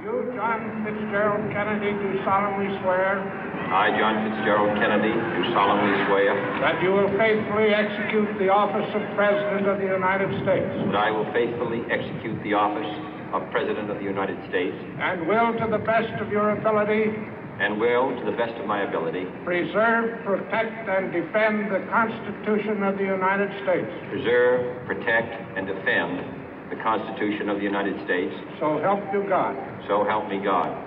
You, John Fitzgerald Kennedy, do solemnly swear. I, John Fitzgerald Kennedy, do solemnly swear. That you will faithfully execute the office of President of the United States. That I will faithfully execute the office of President of the United States. And will, to the best of your ability. And will, to the best of my ability. Preserve, protect, and defend the Constitution of the United States. Preserve, protect, and defend the Constitution of the United States. So help you God. So help me God.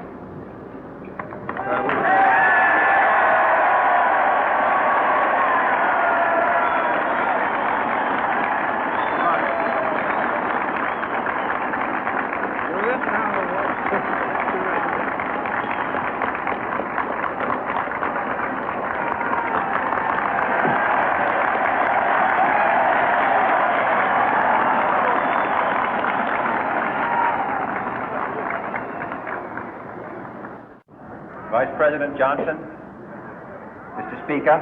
Vice President Johnson, Mr. Speaker,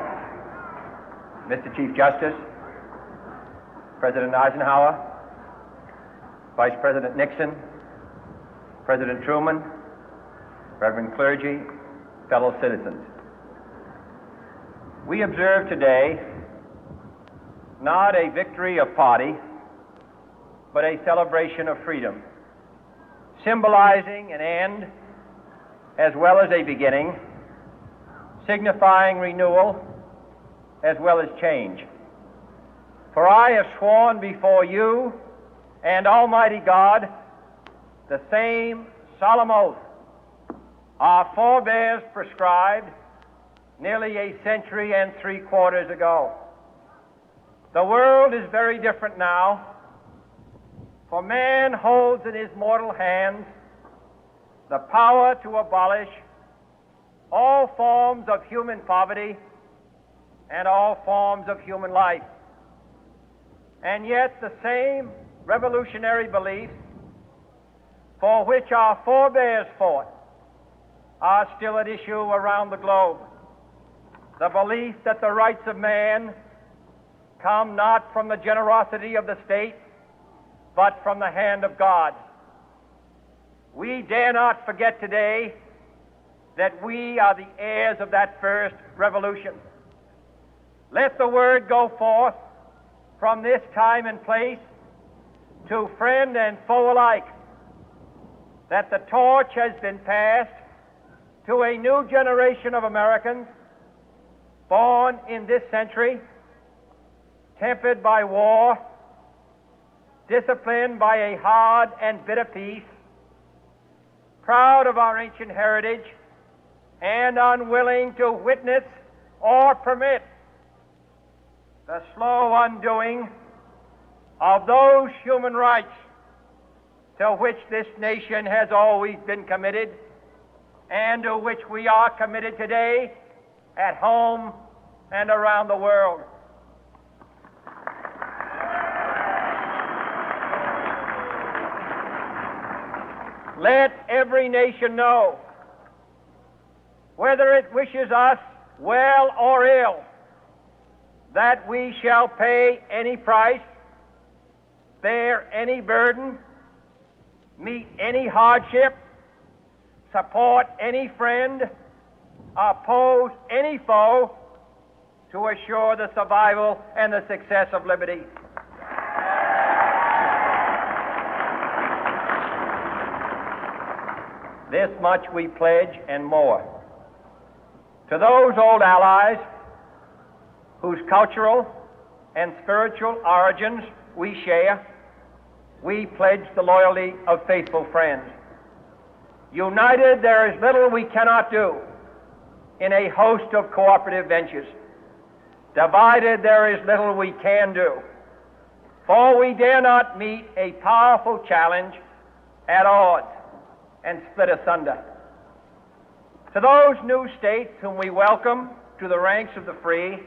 Mr. Chief Justice, President Eisenhower, Vice President Nixon, President Truman, Reverend clergy, fellow citizens. We observe today not a victory of party, but a celebration of freedom, symbolizing an end as well as a beginning, signifying renewal as well as change. For I have sworn before you and Almighty God the same solemn oath our forebears prescribed nearly a century and 3/4 ago. The world is very different now, for man holds in his mortal hands the power to abolish all forms of human poverty and all forms of human life. And yet the same revolutionary beliefs for which our forebears fought are still at issue around the globe. The belief that the rights of man come not from the generosity of the state, but from the hand of God. We dare not forget today that we are the heirs of that first revolution. Let the word go forth from this time and place to friend and foe alike that the torch has been passed to a new generation of Americans born in this century, tempered by war, disciplined by a hard and bitter peace, proud of our ancient heritage, and unwilling to witness or permit the slow undoing of those human rights to which this nation has always been committed and to which we are committed today at home and around the world. Let every nation know, whether it wishes us well or ill, that we shall pay any price, bear any burden, meet any hardship, support any friend, oppose any foe to assure the survival and the success of liberty. This much we pledge and more. To those old allies whose cultural and spiritual origins we share, we pledge the loyalty of faithful friends. United, there is little we cannot do in a host of cooperative ventures. Divided, there is little we can do, for we dare not meet a powerful challenge at odds and split asunder. To those new states whom we welcome to the ranks of the free,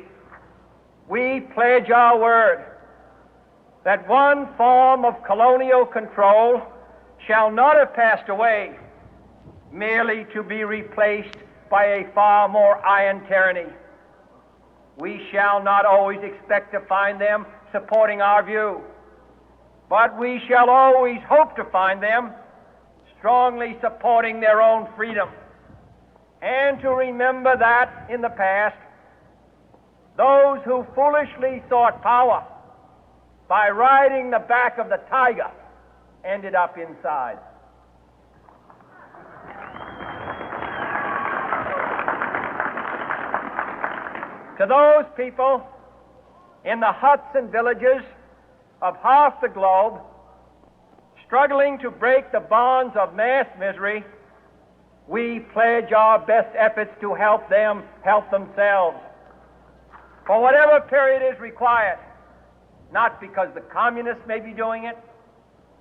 we pledge our word that one form of colonial control shall not have passed away, merely to be replaced by a far more iron tyranny. We shall not always expect to find them supporting our view, but we shall always hope to find them strongly supporting their own freedom, and to remember that in the past, those who foolishly sought power by riding the back of the tiger ended up inside. To those people in the huts and villages of half the globe struggling to break the bonds of mass misery, we pledge our best efforts to help them help themselves for whatever period is required, not because the communists may be doing it,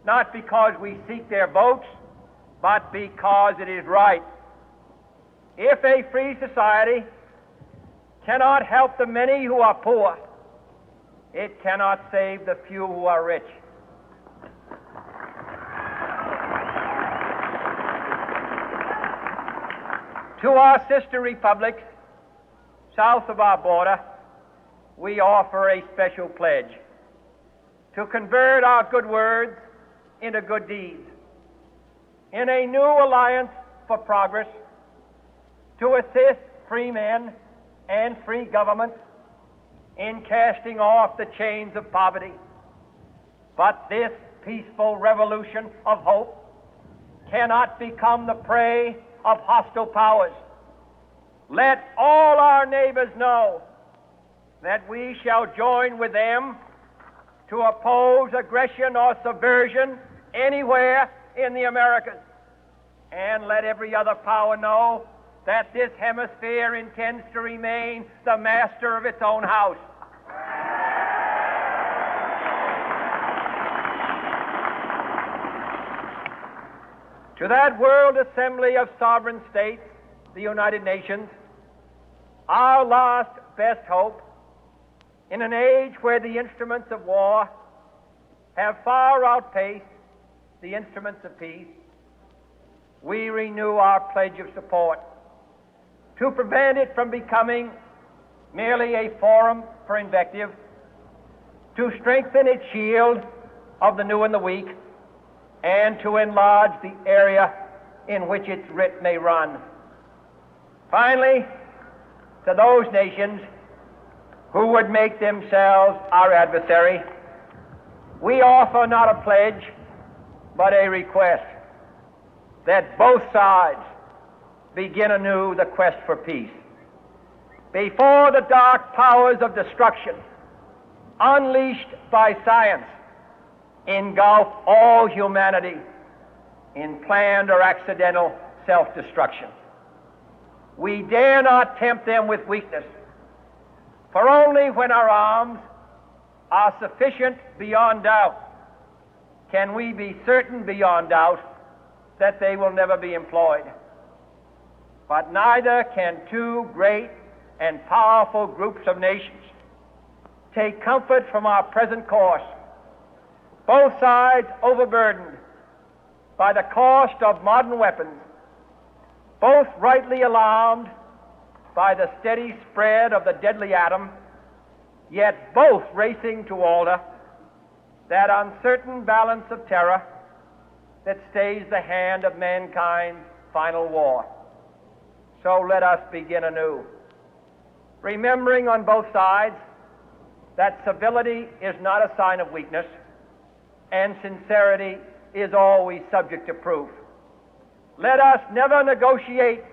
not because we seek their votes, but because it is right. If a free society cannot help the many who are poor, it cannot save the few who are rich. To our sister republics south of our border, we offer a special pledge to convert our good words into good deeds, in a new alliance for progress, to assist free men and free governments in casting off the chains of poverty. But this peaceful revolution of hope cannot become the prey of hostile powers. Let all our neighbors know that we shall join with them to oppose aggression or subversion anywhere in the Americas. And let every other power know that this hemisphere intends to remain the master of its own house. To that World Assembly of Sovereign States, the United Nations, our last best hope, in an age where the instruments of war have far outpaced the instruments of peace, we renew our pledge of support to prevent it from becoming merely a forum for invective, to strengthen its shield of the new and the weak, and to enlarge the area in which its writ may run. Finally, to those nations who would make themselves our adversary, we offer not a pledge, but a request that both sides begin anew the quest for peace. Before the dark powers of destruction, unleashed by science, engulf all humanity in planned or accidental self-destruction, we dare not tempt them with weakness, for only when our arms are sufficient beyond doubt can we be certain beyond doubt that they will never be employed. But neither can two great and powerful groups of nations take comfort from our present course, both sides overburdened by the cost of modern weapons, both rightly alarmed by the steady spread of the deadly atom, yet both racing to alter that uncertain balance of terror that stays the hand of mankind's final war. So let us begin anew, remembering on both sides that civility is not a sign of weakness, and sincerity is always subject to proof. Let us never negotiate